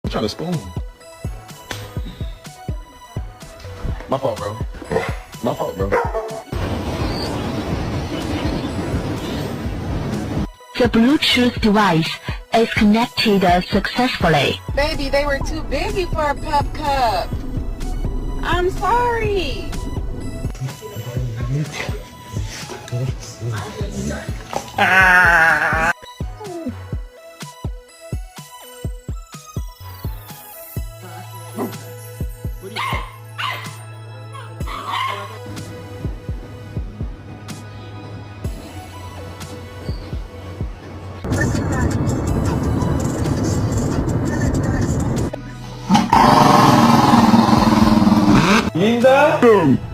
I'm trying to spoon. My fault, bro. My fault, bro. The Bluetooth device is connected successfully. Baby, they were too busy for a pup cup. I'm sorry. Linda?